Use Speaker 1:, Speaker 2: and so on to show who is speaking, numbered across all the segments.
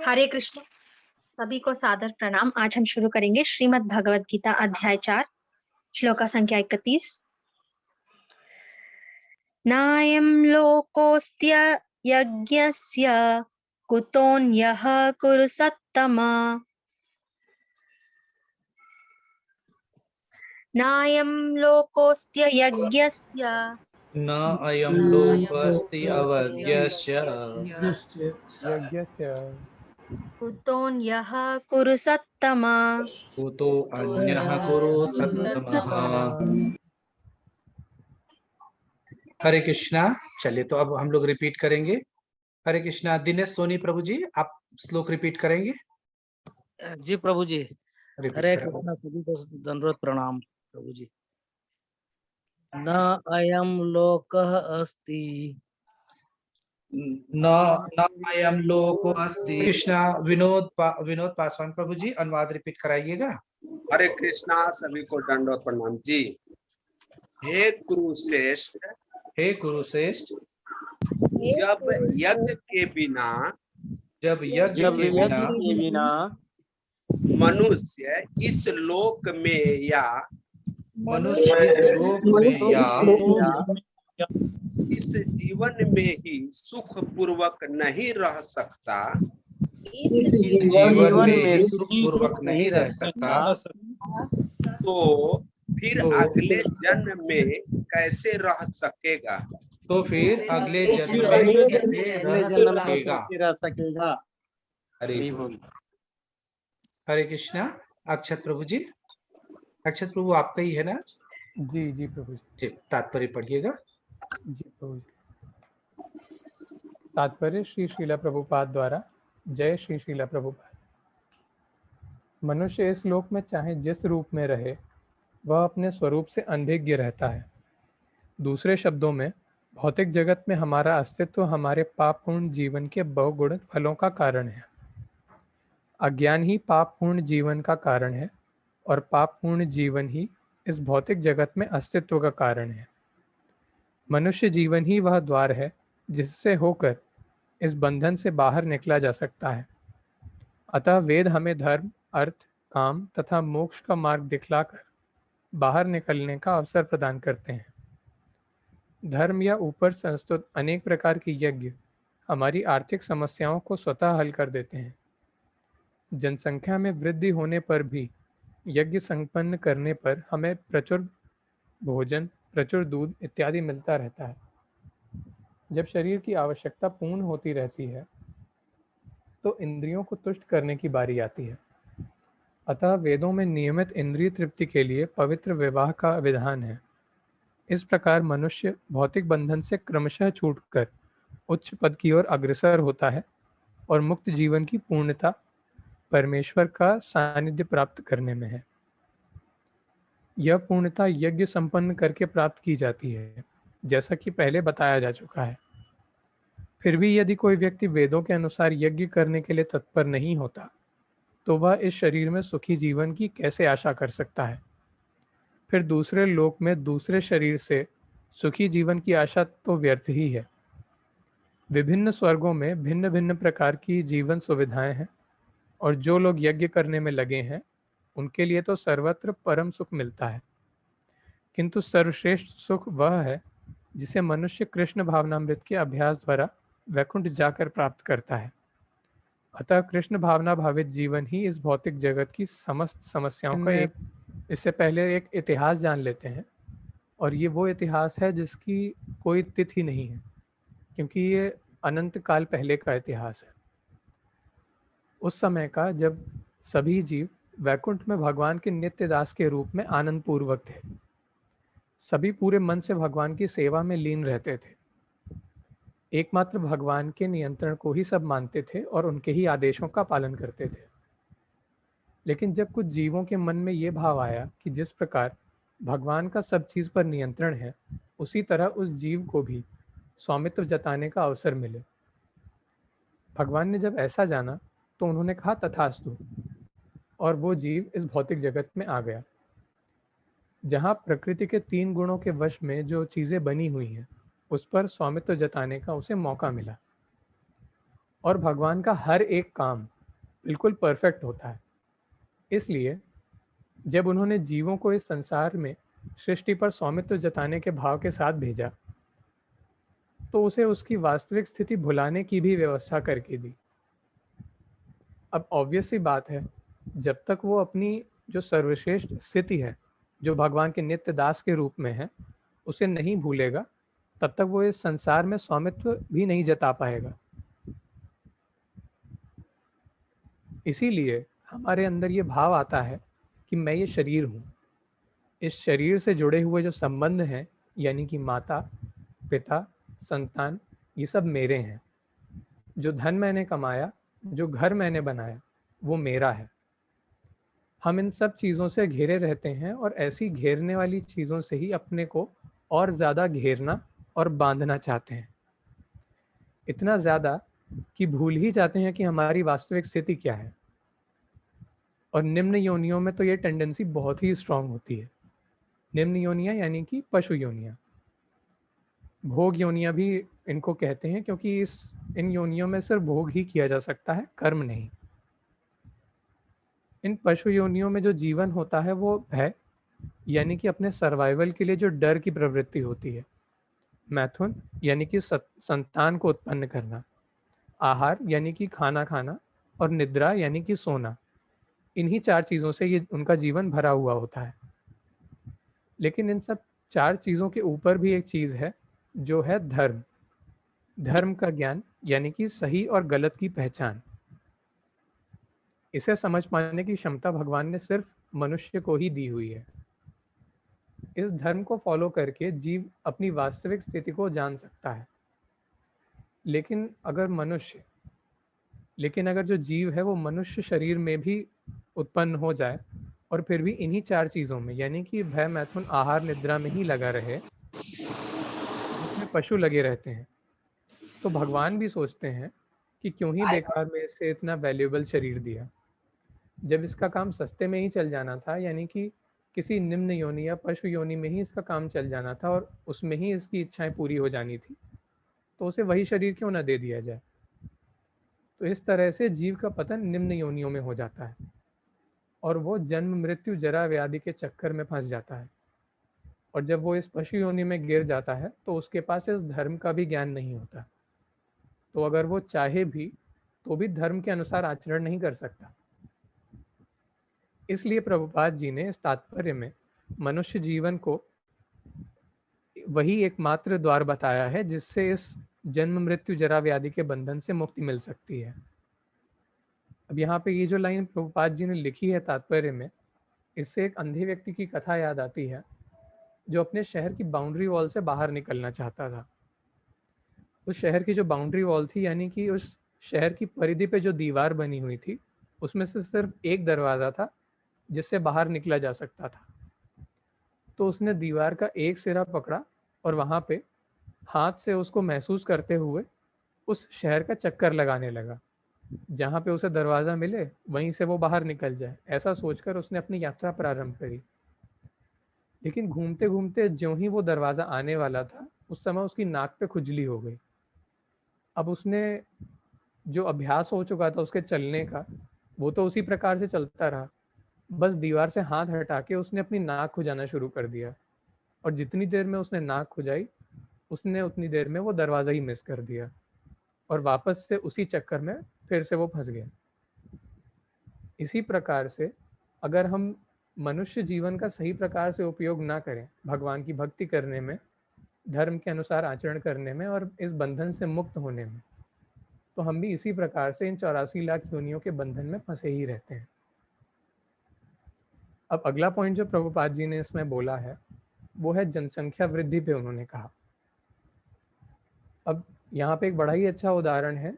Speaker 1: हरे कृष्ण। सभी को सादर प्रणाम। आज हम शुरू करेंगे श्रीमद् भगवद गीता अध्याय 4 श्लोका संख्या 31। नायं लोकोऽस्त्य यज्ञस्य कुतोऽन्यः कुरु सत्तमा। नायं लोकोऽस्त्य यज्ञस्य
Speaker 2: न अयं लोकोऽस्ति अवर्ग्यस्य
Speaker 3: यज्ञस्य
Speaker 1: कुतोऽन्यः कुरु सत्तमा।
Speaker 2: कुतो अन्यः कुरु सत्तमः। हरे कृष्णा। चलिए तो अब हम लोग रिपीट करेंगे। हरे कृष्णा। दिनेश सोनी प्रभु जी, आप श्लोक रिपीट करेंगे?
Speaker 4: जी प्रभु जी।
Speaker 2: रिपीट
Speaker 4: हरे
Speaker 2: करें।
Speaker 4: कृष्णा, सभी को दंडवत प्रणाम प्रभु जी। न अयं लोकः अस्ति
Speaker 2: न अयं लोको अस्ति। कृष्णा। विनोद पासवान प्रभु जी, अनुवाद रिपीट कराइएगा।
Speaker 5: हरे कृष्णा, सभी को दंडवत प्रणाम जी। हे कुरुश्रेष्ठ,
Speaker 2: हे कुरुश्रेष्ठ,
Speaker 5: जब यज्ञ के बिना मनुष्य इस लोक में या इस जीवन में ही सुख पूर्वक नहीं रह सकता, तो फिर अगले जन्म में कैसे रह सकेगा?
Speaker 2: हरे कृष्णा। अक्षत प्रभु जी, अक्षत प्रभु आपका ही है ना?
Speaker 3: जी प्रभु जी।
Speaker 2: तात्पर्य पढ़िएगा।
Speaker 3: जी प्रभु जी। तात्पर्य श्री श्रीला प्रभुपाद द्वारा। जय श्री श्रीला प्रभुपाद। मनुष्य इस लोक में चाहे जिस रूप में रहे, वह अपने स्वरूप से अनभिज्ञ रहता है। दूसरे शब्दों में, भौतिक जगत में हमारा अस्तित्व हमारे पापपूर्ण जीवन के बहुगुणित फलों का कारण है। अज्ञान ही पापपूर्ण जीवन का कारण है और पापपूर्ण जीवन ही इस भौतिक जगत में अस्तित्व का कारण है। मनुष्य जीवन ही वह द्वार है जिससे होकर इस बंधन से बाहर निकला जा सकता है। अतः वेद हमें धर्म, अर्थ, काम तथा मोक्ष का मार्ग दिखलाकर बाहर निकलने का अवसर प्रदान करते हैं। धर्म या ऊपर संस्तुत अनेक प्रकार के यज्ञ हमारी आर्थिक समस्याओं को स्वतः हल कर देते हैं। जनसंख्या में वृद्धि होने पर भी यज्ञ संपन्न करने पर हमें प्रचुर भोजन, प्रचुर दूध इत्यादि मिलता रहता है। जब शरीर की आवश्यकता पूर्ण होती रहती है तो इंद्रियों को तुष्ट करने की बारी आती है। अतः वेदों में नियमित इंद्रिय तृप्ति के लिए पवित्र विवाह का विधान है। इस प्रकार मनुष्य भौतिक बंधन से क्रमशः छूटकर उच्च पद की ओर अग्रसर होता है और मुक्त जीवन की पूर्णता परमेश्वर का सानिध्य प्राप्त करने में है। यह पूर्णता यज्ञ संपन्न करके प्राप्त की जाती है, जैसा कि पहले बताया जा चुका है। फिर भी यदि कोई व्यक्ति वेदों के अनुसार यज्ञ करने के लिए तत्पर नहीं होता, तो वह इस शरीर में सुखी जीवन की कैसे आशा कर सकता है? फिर दूसरे लोक में दूसरे शरीर से सुखी जीवन की आशा तो व्यर्थ ही है। विभिन्न स्वर्गों में भिन्न भिन्न प्रकार की जीवन सुविधाएं हैं और जो लोग यज्ञ करने में लगे हैं उनके लिए तो सर्वत्र परम सुख मिलता है। किंतु सर्वश्रेष्ठ सुख वह है जिसे मनुष्य कृष्ण भावनामृत के अभ्यास द्वारा वैकुंठ जाकर प्राप्त करता है। अतः कृष्ण भावना भावित जीवन ही इस भौतिक जगत की समस्त समस्याओं का एक इससे पहले एक इतिहास जान लेते हैं, और ये वो इतिहास है जिसकी कोई तिथि नहीं है, क्योंकि ये अनंत काल पहले का इतिहास है। उस समय का जब सभी जीव वैकुंठ में भगवान के नित्य दास के रूप में आनंद पूर्वक थे। सभी पूरे मन से भगवान की सेवा में लीन रहते थे। एकमात्र भगवान के नियंत्रण को ही सब मानते थे और उनके ही आदेशों का पालन करते थे। लेकिन जब कुछ जीवों के मन में ये भाव आया कि जिस प्रकार भगवान का सब चीज़ पर नियंत्रण है, उसी तरह उस जीव को भी स्वामित्व जताने का अवसर मिले। भगवान ने जब ऐसा जाना तो उन्होंने कहा तथास्तु, और वो जीव इस भौतिक जगत में आ गया। जहाँ प्रकृति के 3 गुणों के वश में जो चीज़ें बनी हुई हैं, उस पर स्वामित्व जताने का उसे मौका मिला। और भगवान का हर एक काम बिल्कुल परफेक्ट होता है। इसलिए जब उन्होंने जीवों को इस संसार में सृष्टि पर स्वामित्व जताने के भाव के साथ भेजा, तो उसे उसकी वास्तविक स्थिति भुलाने की भी व्यवस्था करके दी। अब ऑब्वियस सी बात है, जब तक वो अपनी जो सर्वश्रेष्ठ स्थिति है, जो भगवान के नित्य दास के रूप में है, उसे नहीं भूलेगा, तब तक वो इस संसार में स्वामित्व भी नहीं जता पाएगा। इसीलिए हमारे अंदर ये भाव आता है कि मैं ये शरीर हूँ। इस शरीर से जुड़े हुए जो संबंध हैं, यानी कि माता, पिता, संतान, ये सब मेरे हैं। जो धन मैंने कमाया, जो घर मैंने बनाया, वो मेरा है। हम इन सब चीज़ों से घिरे रहते हैं और ऐसी घेरने वाली चीज़ों से ही अपने को और ज़्यादा घेरना और बांधना चाहते हैं। इतना ज़्यादा कि भूल ही जाते हैं कि हमारी वास्तविक स्थिति क्या है। और निम्न योनियों में तो ये टेंडेंसी बहुत ही स्ट्रांग होती है। निम्न योनियाँ यानी कि पशु योनियाँ। भोग योनियाँ भी इनको कहते हैं, क्योंकि इन योनियों में सिर्फ भोग ही किया जा सकता है, कर्म नहीं। इन पशु योनियों में जो जीवन होता है वो भय, यानी कि अपने सर्वाइवल के लिए जो डर की प्रवृत्ति होती है। मैथुन यानी कि संतान को उत्पन्न करना। आहार यानी कि खाना खाना। और निद्रा यानी कि सोना। इन्हीं 4 चीज़ों से ये उनका जीवन भरा हुआ होता है। लेकिन इन सब 4 चीज़ों के ऊपर भी एक चीज़ है, जो है धर्म। धर्म का ज्ञान यानी कि सही और गलत की पहचान। इसे समझ पाने की क्षमता भगवान ने सिर्फ मनुष्य को ही दी हुई है। इस धर्म को फॉलो करके जीव अपनी वास्तविक स्थिति को जान सकता है। लेकिन अगर जो जीव है वो मनुष्य शरीर में भी उत्पन्न हो जाए और फिर भी इन्हीं 4 चीज़ों में, यानी कि भय, मैथुन, आहार, निद्रा में ही लगा रहे, जिसमें पशु लगे रहते हैं, तो भगवान भी सोचते हैं कि क्यों ही बेकार में इसे इतना वैल्यूएबल शरीर दिया, जब इसका काम सस्ते में ही चल जाना था, यानी कि किसी निम्न योनि या पशु योनि में ही इसका काम चल जाना था और उसमें ही इसकी इच्छाएं पूरी हो जानी थी, तो उसे वही शरीर क्यों ना दे दिया जाए। तो इस तरह से जीव का पतन निम्न योनियों में हो जाता है और वो जन्म, मृत्यु, जरा, व्याधि के चक्कर में फंस जाता है। और जब वो इस पशु योनि में गिर जाता है तो उसके पास इस धर्म का भी ज्ञान नहीं होता, तो अगर वो चाहे भी तो भी धर्म के अनुसार आचरण नहीं कर सकता। इसलिए प्रभुपाद जी ने इस तात्पर्य में मनुष्य जीवन को वही एकमात्र द्वार बताया है जिससे इस जन्म, मृत्यु, जरा, व्याधि के बंधन से मुक्ति मिल सकती है। अब यहाँ पे ये जो लाइन प्रभुपाद जी ने लिखी है तात्पर्य में, इससे एक अंधे व्यक्ति की कथा याद आती है जो अपने शहर की बाउंड्री वॉल से बाहर निकलना चाहता था। उस शहर की जो बाउंड्री वॉल थी, यानी कि उस शहर की परिधि पे जो दीवार बनी हुई थी, उसमें से सिर्फ एक दरवाज़ा था जिससे बाहर निकला जा सकता था। तो उसने दीवार का एक सिरा पकड़ा और वहाँ पे हाथ से उसको महसूस करते हुए उस शहर का चक्कर लगाने लगा। जहाँ पे उसे दरवाज़ा मिले वहीं से वो बाहर निकल जाए, ऐसा सोचकर उसने अपनी यात्रा प्रारंभ करी। लेकिन घूमते घूमते ज्यों ही वो दरवाज़ा आने वाला था, उस समय उसकी नाक पे खुजली हो गई। अब उसने जो अभ्यास हो चुका था उसके चलने का, वो तो उसी प्रकार से चलता रहा। बस दीवार से हाथ हटा के उसने अपनी नाक खुजाना शुरू कर दिया और जितनी देर में उसने नाक खुजाई, उसने उतनी देर में वो दरवाज़ा ही मिस कर दिया और वापस से उसी चक्कर में फिर से वो फंस गया। इसी प्रकार से अगर हम मनुष्य जीवन का सही प्रकार से उपयोग ना करें, भगवान की भक्ति करने में, धर्म के अनुसार आचरण करने में और इस बंधन से मुक्त होने में, तो हम भी इसी प्रकार से इन 84 लाख योनियों के बंधन में फंसे ही रहते हैं। अब अगला पॉइंट जो प्रभुपाद जी ने इसमें बोला है वो है जनसंख्या वृद्धि पे उन्होंने कहा। अब यहाँ पे एक बड़ा ही अच्छा उदाहरण है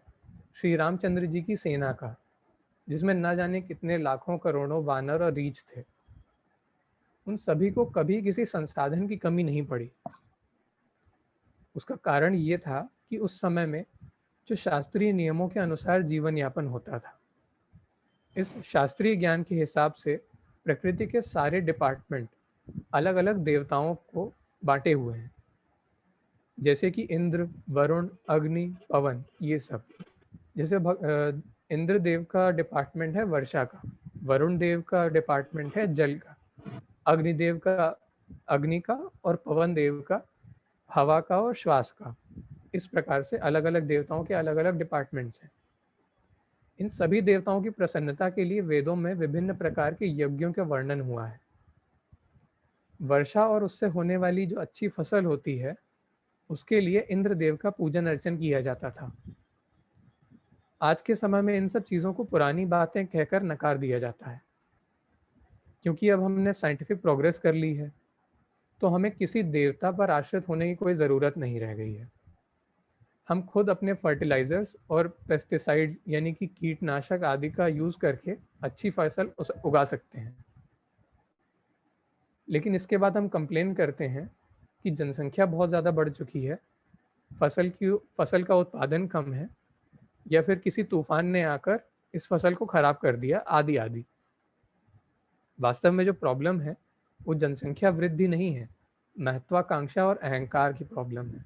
Speaker 3: श्री रामचंद्र जी की सेना का, जिसमें न जाने कितने लाखों करोड़ों वानर और रीछ थे। उन सभी को कभी किसी संसाधन की कमी नहीं पड़ी। उसका कारण ये था कि उस समय में जो शास्त्रीय नियमों के अनुसार जीवन यापन होता था। इस शास्त्रीय ज्ञान के हिसाब से प्रकृति के सारे डिपार्टमेंट अलग अलग देवताओं को बांटे हुए हैं, जैसे कि इंद्र, वरुण, अग्नि, पवन, ये सब। जैसे इंद्र देव का डिपार्टमेंट है वर्षा का, वरुण देव का डिपार्टमेंट है जल का, अग्निदेव का अग्नि का, और पवन देव का हवा का और श्वास का। इस प्रकार से अलग अलग देवताओं के अलग अलग डिपार्टमेंट्स हैं। इन सभी देवताओं की प्रसन्नता के लिए वेदों में विभिन्न प्रकार के यज्ञों का वर्णन हुआ है। वर्षा और उससे होने वाली जो अच्छी फसल होती है उसके लिए इंद्र देव का पूजन अर्चन किया जाता था। आज के समय में इन सब चीज़ों को पुरानी बातें कहकर नकार दिया जाता है, क्योंकि अब हमने साइंटिफिक प्रोग्रेस कर ली है, तो हमें किसी देवता पर आश्रित होने की कोई ज़रूरत नहीं रह गई है। हम खुद अपने फर्टिलाइजर्स और पेस्टिसाइड्स यानी कि कीटनाशक आदि का यूज़ करके अच्छी फसल उगा सकते हैं। लेकिन इसके बाद हम कंप्लेन करते हैं कि जनसंख्या बहुत ज़्यादा बढ़ चुकी है, फसल का उत्पादन कम है, या फिर किसी तूफान ने आकर इस फसल को ख़राब कर दिया, आदि आदि। वास्तव में जो प्रॉब्लम है वो जनसंख्या वृद्धि नहीं है, महत्वाकांक्षा और अहंकार की प्रॉब्लम है।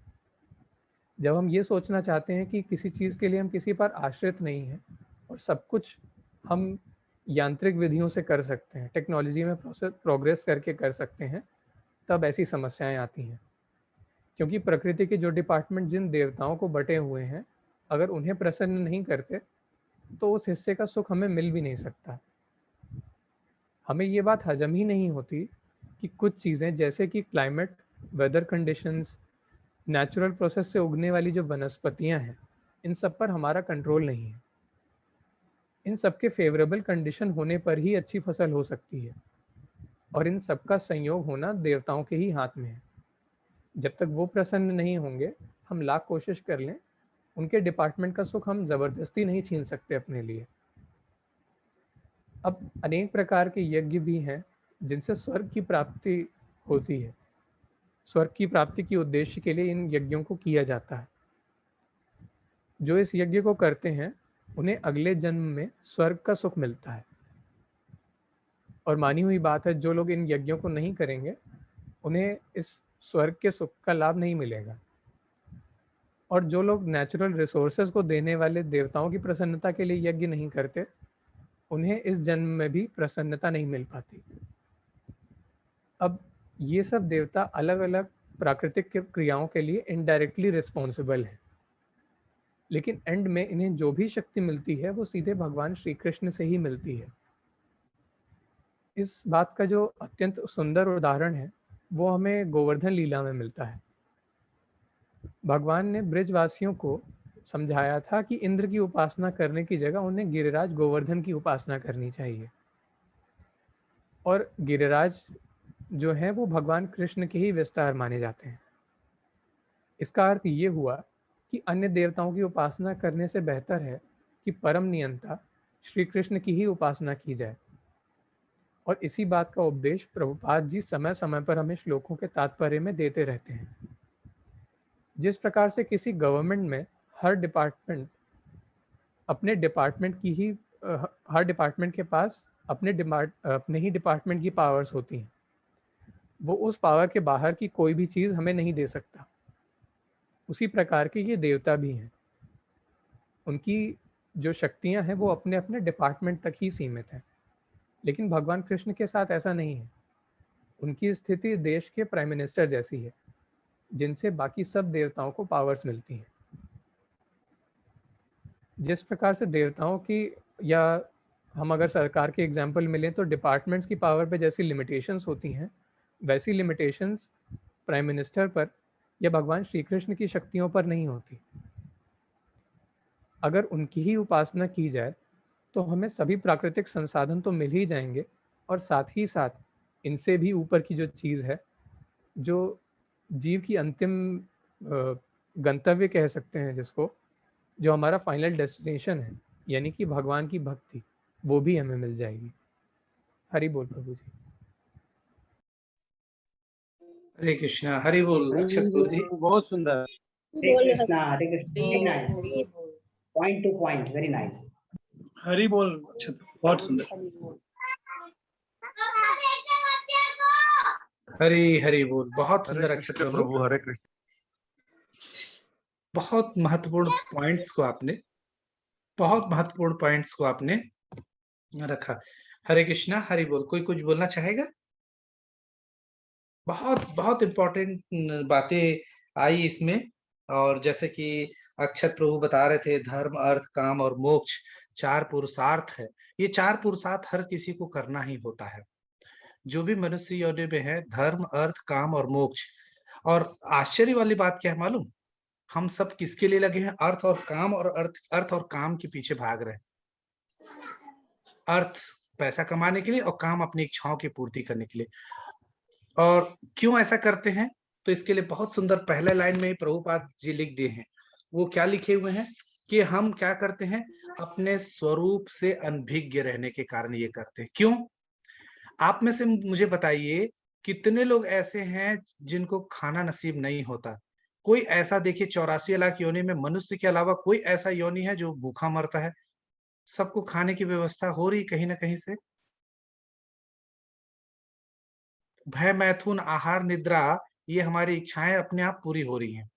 Speaker 3: जब हम ये सोचना चाहते हैं कि किसी चीज़ के लिए हम किसी पर आश्रित नहीं हैं और सब कुछ हम यांत्रिक विधियों से कर सकते हैं, टेक्नोलॉजी में प्रोग्रेस करके कर सकते हैं, तब ऐसी समस्याएं आती हैं। क्योंकि प्रकृति के जो डिपार्टमेंट जिन देवताओं को बटे हुए हैं, अगर उन्हें प्रसन्न नहीं करते तो उस हिस्से का सुख हमें मिल भी नहीं सकता। हमें ये बात हजम ही नहीं होती कि कुछ चीज़ें जैसे कि climate, weather conditions, natural process से उगने वाली जो वनस्पतियां हैं, इन सब पर हमारा कंट्रोल नहीं है। इन सब के फेवरेबल कंडीशन होने पर ही अच्छी फसल हो सकती है, और इन सब का संयोग होना देवताओं के ही हाथ में है। जब तक वो प्रसन्न नहीं होंगे, हम लाख कोशिश कर लें, उनके डिपार्टमेंट का सुख हम ज़बरदस्ती नहीं छीन सकते अपने लिए। अब अनेक प्रकार के यज्ञ भी हैं जिनसे स्वर्ग की प्राप्ति होती है। स्वर्ग की प्राप्ति के उद्देश्य के लिए इन यज्ञों को किया जाता है। जो इस यज्ञ को करते हैं उन्हें अगले जन्म में स्वर्ग का सुख मिलता है। और मानी हुई बात है, जो लोग इन यज्ञों को नहीं करेंगे उन्हें इस स्वर्ग के सुख का लाभ नहीं मिलेगा। और जो लोग नेचुरल रिसोर्सेज को देने वाले देवताओं की प्रसन्नता के लिए यज्ञ नहीं करते, उन्हें इस जन्म में भी प्रसन्नता नहीं मिल पाती। अब ये सब देवता अलग अलग प्राकृतिक क्रियाओं के लिए इनडायरेक्टली रिस्पॉन्सिबल हैं, लेकिन एंड में इन्हें जो भी शक्ति मिलती है वो सीधे भगवान श्री कृष्ण से ही मिलती है। इस बात का जो अत्यंत सुंदर उदाहरण है वो हमें गोवर्धन लीला में मिलता है। भगवान ने ब्रिजवासियों को समझाया था कि इंद्र की उपासना करने की जगह उन्हें गिरिराज गोवर्धन की उपासना करनी चाहिए, और गिरिराज जो है वो भगवान कृष्ण के ही विस्तार माने जाते हैं। इसका अर्थ ये हुआ कि अन्य देवताओं की उपासना करने से बेहतर है कि परम नियंता श्री कृष्ण की ही उपासना की जाए। और इसी बात का उपदेश प्रभुपाद जी समय समय पर हमें श्लोकों के तात्पर्य में देते रहते हैं। जिस प्रकार से किसी गवर्नमेंट में हर डिपार्टमेंट के पास अपने ही डिपार्टमेंट की पावर्स होती हैं, वो उस पावर के बाहर की कोई भी चीज़ हमें नहीं दे सकता। उसी प्रकार के ये देवता भी हैं, उनकी जो शक्तियां हैं वो अपने अपने डिपार्टमेंट तक ही सीमित हैं। लेकिन भगवान कृष्ण के साथ ऐसा नहीं है। उनकी स्थिति देश के प्राइम मिनिस्टर जैसी है, जिनसे बाकी सब देवताओं को पावर्स मिलती हैं। जिस प्रकार से देवताओं की, या हम अगर सरकार के एग्जाम्पल मिलें तो डिपार्टमेंट्स की पावर पे जैसी लिमिटेशंस होती हैं, वैसी लिमिटेशंस प्राइम मिनिस्टर पर या भगवान श्री कृष्ण की शक्तियों पर नहीं होती। अगर उनकी ही उपासना की जाए तो हमें सभी प्राकृतिक संसाधन तो मिल ही जाएंगे, और साथ ही साथ इनसे भी ऊपर की जो चीज़ है, जो जीव की अंतिम गंतव्य कह सकते हैं जिसको, जो हमारा फाइनल डेस्टिनेशन है, यानी कि भगवान की भक्ति, वो भी हमें मिल जाएगी। हरि बोल प्रभु जी।
Speaker 2: हरे कृष्णा, हरि बोल अक्षत जी।
Speaker 6: बहुत सुंदर।
Speaker 7: Hare Krishna, very nice, point to point, very nice.
Speaker 8: Hari बोल अक्षत, बहुत सुंदर।
Speaker 2: हरि हरि बोल, बहुत सुंदर अक्षत
Speaker 6: प्रभु। हरे कृष्ण।
Speaker 2: बहुत महत्वपूर्ण पॉइंट्स को आपने बहुत महत्वपूर्ण पॉइंट्स को आपने रखा। हरे कृष्णा, हरि बोल। कोई कुछ बोलना चाहेगा? बहुत बहुत इंपॉर्टेंट बातें आई इसमें। और जैसे कि अक्षत प्रभु बता रहे थे, धर्म अर्थ काम और मोक्ष 4 पुरुषार्थ है। ये 4 पुरुषार्थ हर किसी को करना ही होता है, जो भी मनुष्य योनि में है। धर्म अर्थ काम और मोक्ष। और आश्चर्य वाली बात क्या है मालूम? हम सब किसके लिए लगे हैं? अर्थ और काम, और अर्थ और काम के पीछे भाग रहे हैं। अर्थ पैसा कमाने के लिए और काम अपनी इच्छाओं की पूर्ति करने के लिए। और क्यों ऐसा करते हैं? तो इसके लिए बहुत सुंदर पहले लाइन में ही प्रभुपाद जी लिख दिए हैं। वो क्या लिखे हुए हैं कि हम क्या करते हैं? अपने स्वरूप से अनभिज्ञ रहने के कारण ये करते हैं। क्यों? आप में से मुझे बताइए, कितने लोग ऐसे हैं जिनको खाना नसीब नहीं होता? कोई ऐसा देखिए 84 लाख योनि में मनुष्य के अलावा कोई ऐसा योनि है जो भूखा मरता है? सबको खाने की व्यवस्था हो रही कहीं ना कहीं से। भय मैथुन आहार निद्रा, ये हमारी इच्छाएं अपने आप पूरी हो रही हैं।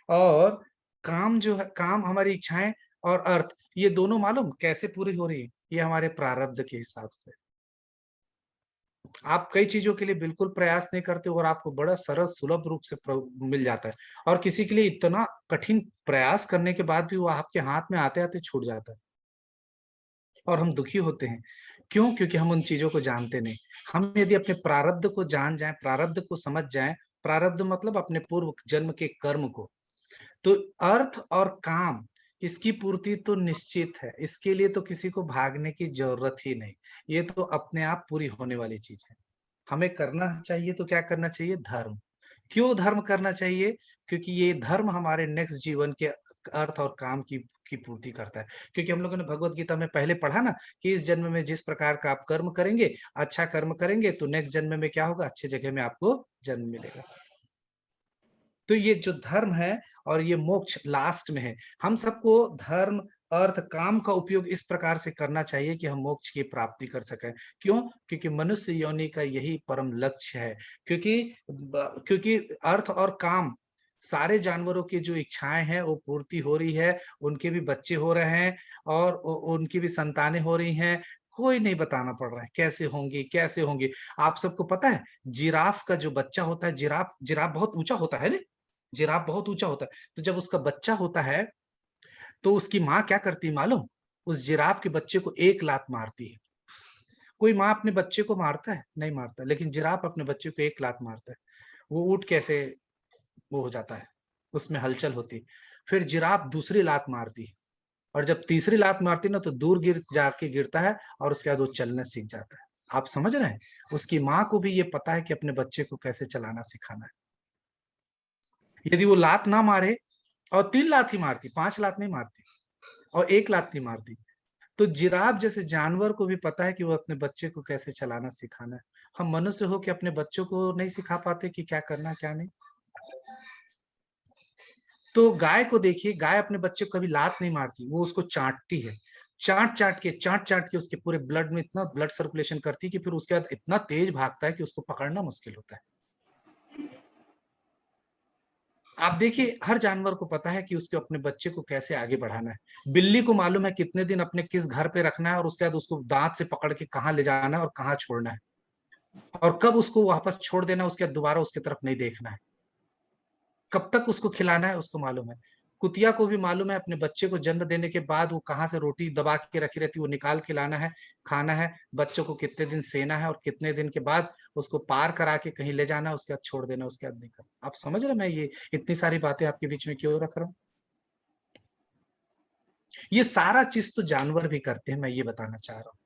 Speaker 2: और काम जो है, काम हमारी इच्छाएं और अर्थ, ये दोनों मालूम कैसे पूरी हो रही है? ये हमारे प्रारब्ध के हिसाब से। आप कई चीजों के लिए बिल्कुल प्रयास नहीं करते और आपको बड़ा सरल सुलभ रूप से मिल जाता है, और किसी के लिए इतना कठिन प्रयास करने के बाद भी वो आपके हाथ में आते आते छूट जाता है, और हम दुखी होते हैं। क्यों? क्योंकि हम उन चीजों को जानते नहीं। हम यदि अपने प्रारब्ध को जान जाएं, प्रारब्ध को समझ जाएं, प्रारब्ध मतलब अपने पूर्व जन्म के कर्म को, तो अर्थ और काम, इसकी पूर्ति तो निश्चित है। इसके लिए तो किसी को भागने की जरूरत ही नहीं। ये तो अपने आप पूरी होने वाली चीज है। हमें करना चाहिए तो क्या करना चाहिए? धर्म। क्यों धर्म करना चाहिए? क्योंकि ये धर्म हमारे नेक्स्ट जीवन के अर्थ और काम की पूर्ति करता है। क्योंकि हम लोगों ने भगवत गीता में पहले पढ़ा ना कि इस जन्म में जिस प्रकार का आप कर्म करेंगे, अच्छा कर्म करेंगे, तो नेक्स्ट जन्म में क्या होगा? अच्छे जगह में आपको जन्म मिलेगा। तो ये जो धर्म है और ये मोक्ष लास्ट में है। हम सबको धर्म अर्थ काम का उपयोग इस प्रकार से करना चाहिए कि हम मोक्ष की प्राप्ति कर सकें। क्यों? क्योंकि मनुष्य योनि का यही परम लक्ष्य है। क्योंकि अर्थ और काम, सारे जानवरों की जो इच्छाएं हैं वो पूर्ति हो रही है, उनके भी बच्चे हो रहे हैं और उनकी भी संतानें हो रही हैं। कोई नहीं बताना पड़ रहा है कैसे होंगी कैसे होंगी। आप सबको पता है जिराफ का जो बच्चा होता है, जिराफ जिराफ बहुत ऊंचा होता है ना, जिराफ बहुत ऊंचा होता है। तो जब उसका बच्चा होता है तो उसकी माँ क्या करती है मालूम? उस जिराफ के बच्चे को एक लात मारती है। कोई माँ अपने बच्चे को मारता है? नहीं मारता। लेकिन जिराफ अपने बच्चे को एक लात मारता है। वो ऊँट कैसे वो हो जाता है, उसमें हलचल होती है। फिर जिराफ दूसरी लात मारती है, और जब तीसरी लात मारती ना तो दूर जाके गिरता है, और उसके बाद वो चलना सीख जाता है। आप समझ रहे हैं? उसकी माँ को भी ये पता है कि अपने बच्चे को कैसे चलाना सिखाना है। यदि वो लात ना मारे और 3 लात ही मारती, 5 लात नहीं मारती और 1 लात नहीं मारती, तो जिराफ जैसे जानवर को भी पता है कि वो अपने बच्चे को कैसे चलाना सिखाना है। हम मनुष्य हो कि अपने बच्चों को नहीं सिखा पाते कि क्या करना क्या नहीं। तो गाय को देखिए, गाय अपने बच्चे को कभी लात नहीं मारती, वो उसको चाटती है। चाट चाट के उसके पूरे ब्लड में इतना ब्लड सर्कुलेशन करती है कि फिर उसके बाद इतना तेज भागता है कि उसको पकड़ना मुश्किल होता है। आप देखिए हर जानवर को पता है कि उसके अपने बच्चे को कैसे आगे बढ़ाना है। बिल्ली को मालूम है कितने दिन अपने किस घर पे रखना है, और उसके बाद उसको दांत से पकड़ के कहाँ ले जाना है और कहाँ छोड़ना है, और कब उसको वापस छोड़ देना है, उसके बाद दोबारा उसके तरफ नहीं देखना है, कब तक उसको खिलाना है उसको मालूम है। कुतिया को भी मालूम है अपने बच्चे को जन्म देने के बाद वो कहाँ से रोटी दबा के रखी रहती है, वो निकाल के लाना है, खाना है, बच्चों को कितने दिन सेना है और कितने दिन के बाद उसको पार करा के कहीं ले जाना है, उसके बाद छोड़ देना, उसके बाद नहीं करना। आप समझ रहे हैं मैं ये इतनी सारी बातें आपके बीच में क्यों रख रहा हूँ? ये सारा चीज तो जानवर भी करते हैं, मैं ये बताना चाह रहा हूँ।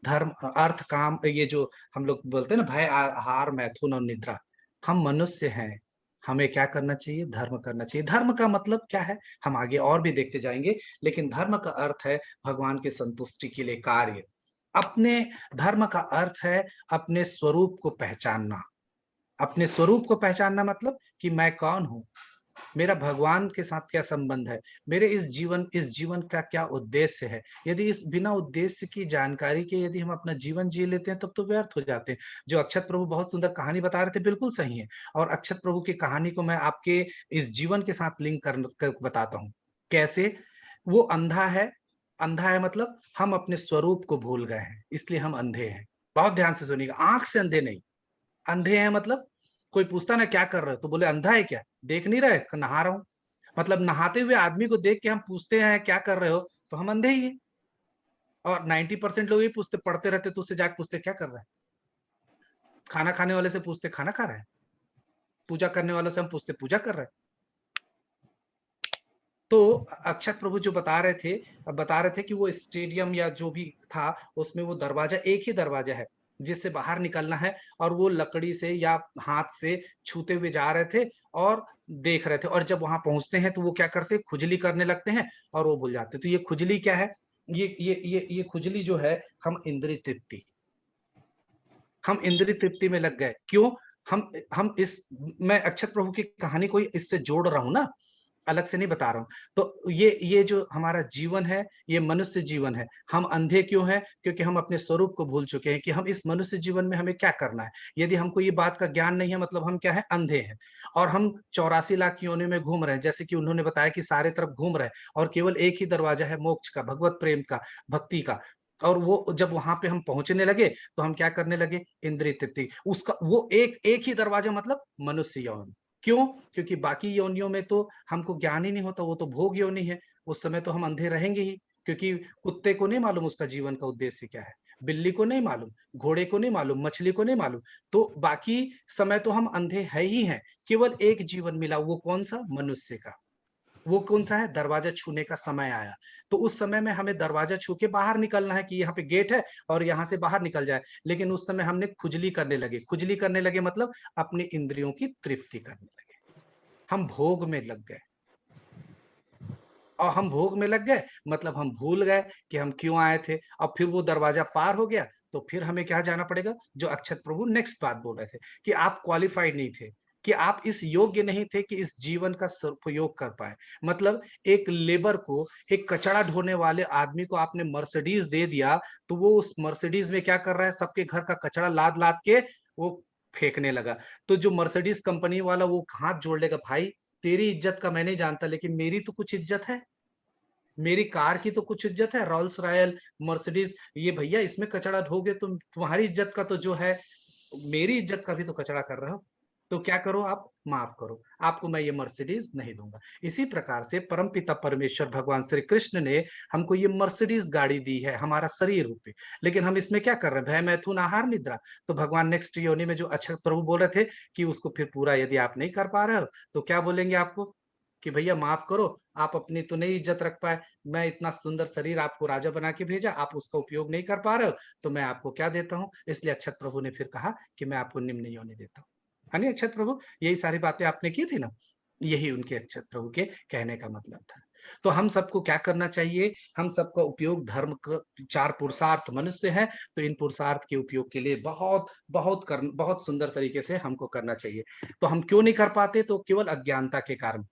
Speaker 2: धर्म अर्थ काम, ये जो हम लोग बोलते हैं ना भय आहार मैथुन और निद्रा, हम मनुष्य हैं। हमें क्या करना चाहिए? धर्म करना चाहिए। धर्म का मतलब क्या है हम आगे और भी देखते जाएंगे, लेकिन धर्म का अर्थ है भगवान की संतुष्टि के लिए कार्य। अपने धर्म का अर्थ है अपने स्वरूप को पहचानना। अपने स्वरूप को पहचानना मतलब कि मैं कौन हूं, मेरा भगवान के साथ क्या संबंध है, मेरे इस जीवन का क्या उद्देश्य है। यदि इस बिना उद्देश्य की जानकारी के यदि हम अपना जीवन जी लेते हैं तब तो व्यर्थ हो जाते हैं। जो अक्षत प्रभु बहुत सुंदर कहानी बता रहे थे बिल्कुल सही है, और अक्षत प्रभु की कहानी को मैं आपके इस जीवन के साथ लिंक कर बताता हूँ। कैसे? वो अंधा है। अंधा है मतलब हम अपने स्वरूप को भूल गए हैं, इसलिए हम अंधे हैं। बहुत ध्यान से सुनिएगा, आंख से अंधे नहीं। अंधे हैं मतलब कोई पूछता ना क्या कर रहे हो तो बोले अंधा है क्या, देख नहीं रहे, नहा रहा हूं। मतलब नहाते हुए आदमी को देख के हम पूछते हैं क्या कर रहे हो, तो हम अंधे ही हैं। और 90% लोग ये पूछते, पढ़ते रहते तो उससे जाके पूछते क्या कर रहा है। खाना खाने वाले से पूछते खाना खा रहा है। पूजा करने वालों से हम पूछते पूजा कर रहा है। तो अक्षत प्रभु जो बता रहे थे कि वो स्टेडियम या जो भी था उसमें वो दरवाजा, एक ही दरवाजा है जिससे बाहर निकलना है, और वो लकड़ी से या हाथ से छूते हुए जा रहे थे और देख रहे थे। और जब वहां पहुंचते हैं तो वो क्या करते, खुजली करने लगते हैं और वो भूल जाते। तो ये खुजली क्या है, ये खुजली जो है, हम इंद्रिय तृप्ति में लग गए। क्यों? हम इस, मैं अक्षत प्रभु की कहानी को इससे जोड़ रहा हूं ना, अलग से नहीं बता रहा हूं। तो ये जो हमारा जीवन है, ये मनुष्य जीवन है। हम अंधे क्यों हैं? क्योंकि हम अपने स्वरूप को भूल चुके हैं कि हम इस मनुष्य जीवन में हमें क्या करना है। यदि हमको ये बात का ज्ञान नहीं है, मतलब हम क्या है, अंधे हैं। और हम 84 लाख योनियों में घूम रहे हैं, जैसे कि उन्होंने बताया कि सारे तरफ घूम रहे हैं, और केवल एक ही दरवाजा है मोक्ष का, भगवत प्रेम का, भक्ति का। और वो जब वहां पे हम पहुंचने लगे तो हम क्या करने लगे, इंद्रिय तृप्ति। उसका वो एक ही दरवाजा, मतलब मनुष्य यौन। क्यों? क्योंकि बाकी योनियों में तो हमको ज्ञान ही नहीं होता, वो तो भोग योनि है। उस समय तो हम अंधे रहेंगे ही, क्योंकि कुत्ते को नहीं मालूम उसका जीवन का उद्देश्य क्या है, बिल्ली को नहीं मालूम, घोड़े को नहीं मालूम, मछली को नहीं मालूम। तो बाकी समय तो हम अंधे है ही हैं। केवल एक जीवन मिला, वो कौन सा, मनुष्य का। वो कौन सा है, दरवाजा छूने का समय आया। तो उस समय में हमें दरवाजा छू के बाहर निकलना है कि यहाँ पे गेट है और यहाँ से बाहर निकल जाए। लेकिन उस समय हमने खुजली करने लगे, मतलब अपनी इंद्रियों की तृप्ति करने लगे। हम भोग में लग गए, और हम भोग में लग गए मतलब हम भूल गए कि हम क्यों आए थे। अब फिर वो दरवाजा पार हो गया तो फिर हमें क्या जाना पड़ेगा, जो अक्षत प्रभु नेक्स्ट बात बोल रहे थे कि आप क्वालिफाइड नहीं थे, कि आप इस योग्य नहीं थे कि इस जीवन का सदुपयोग कर पाए। मतलब एक लेबर को, एक कचरा ढोने वाले आदमी को आपने मर्सिडीज दे दिया, तो वो उस मर्सिडीज में क्या कर रहा है, सबके घर का कचरा लाद लाद के वो फेंकने लगा। तो जो मर्सिडीज कंपनी वाला वो हाथ जोड़ लेगा, भाई तेरी इज्जत का मैं नहीं जानता, लेकिन मेरी तो कुछ इज्जत है, मेरी कार की तो कुछ इज्जत है, रॉल्स रॉयल, मर्सिडीज, ये भैया इसमें कचरा ढोगे तुम, तुम्हारी इज्जत का तो जो है, मेरी इज्जत का भी तो कचरा कर रहे हो। तो क्या करो आप, माफ करो, आपको मैं ये मर्सिडीज नहीं दूंगा। इसी प्रकार से परमपिता परमेश्वर भगवान श्री कृष्ण ने हमको ये मर्सिडीज गाड़ी दी है, हमारा शरीर रूपी। लेकिन हम इसमें क्या कर रहे हैं, भय मैथुन आहार निद्रा। तो भगवान नेक्स्ट योनि में जो अच्छा प्रभु बोल रहे थे कि उसको फिर पूरा यदि आप नहीं कर पा रहे हो तो क्या बोलेंगे आपको, कि भैया माफ करो, आप अपनी तो नहीं इज्जत रख पाए, मैं इतना सुंदर शरीर आपको राजा बना के भेजा, आप उसका उपयोग नहीं कर पा रहे हो, तो मैं आपको क्या देता हूँ। इसलिए अक्षत प्रभु ने फिर कहा कि मैं आपको निम्न योनि देता हूँ। है नहीं अक्षत प्रभु, यही सारी बातें आपने की थी ना, यही उनके अक्षत प्रभु के कहने का मतलब था। तो हम सबको क्या करना चाहिए, हम सबका उपयोग धर्म का, 4 पुरुषार्थ मनुष्य है, तो इन पुरुषार्थ के उपयोग के लिए बहुत सुंदर तरीके से हमको करना चाहिए। तो हम क्यों नहीं कर पाते, तो केवल अज्ञानता के कारण।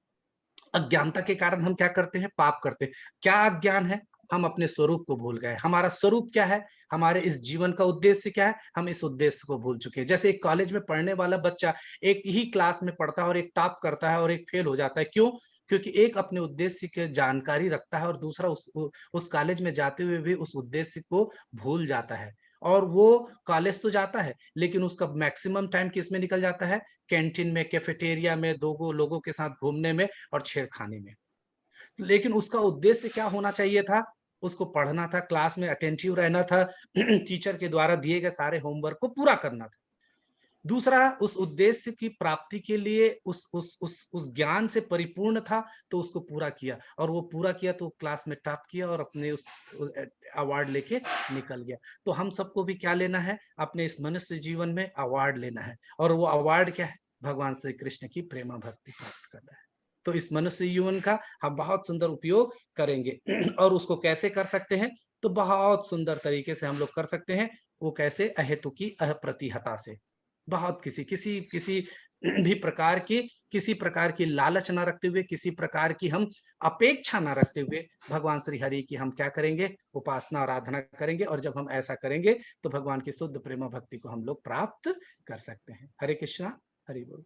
Speaker 2: अज्ञानता के कारण हम क्या करते हैं, पाप करते हैं। क्या अज्ञान है, हम अपने स्वरूप को भूल गए। हमारा स्वरूप क्या है, हमारे इस जीवन का उद्देश्य क्या है, हम इस उद्देश्य को भूल चुके हैं। जैसे एक कॉलेज में पढ़ने वाला बच्चा एक ही क्लास में पढ़ता है और एक टॉप करता है और एक फेल हो जाता है। क्यों? क्योंकि एक अपने उद्देश्य की जानकारी रखता है और दूसरा उस कॉलेज में जाते हुए भी उस उद्देश्य को भूल जाता है। और वो कॉलेज तो जाता है लेकिन उसका मैक्सिमम टाइम किस में निकल जाता है, कैंटीन में, कैफेटेरिया में, दो लोगों के साथ घूमने में और छेड़खानी में। लेकिन उसका उद्देश्य क्या होना चाहिए था, उसको पढ़ना था, क्लास में अटेंटिव रहना था, टीचर के द्वारा दिए गए सारे होमवर्क को पूरा करना था। दूसरा, उस उद्देश्य की प्राप्ति के लिए उस ज्ञान से परिपूर्ण था तो उसको पूरा किया, और वो पूरा किया तो क्लास में टॉप किया और अपने उस अवार्ड लेके निकल गया। तो हम सबको भी क्या लेना है, अपने इस मनुष्य जीवन में अवार्ड लेना है, और वो अवार्ड क्या है, भगवान श्री कृष्ण की प्रेमा भक्ति प्राप्त करना है। तो इस मनुष्य जीवन का हम बहुत सुंदर उपयोग करेंगे। और उसको कैसे कर सकते हैं, तो बहुत सुंदर तरीके से हम लोग कर सकते हैं। वो कैसे, अहेतु की अप्रतिहता से, बहुत किसी किसी किसी भी प्रकार की लालच ना रखते हुए, किसी प्रकार की हम अपेक्षा ना रखते हुए भगवान श्री हरि की हम क्या करेंगे, उपासना आराधना करेंगे। और जब हम ऐसा करेंगे तो भगवान की शुद्ध प्रेम भक्ति को हम लोग प्राप्त कर सकते हैं। हरे कृष्णा, हरि बोल।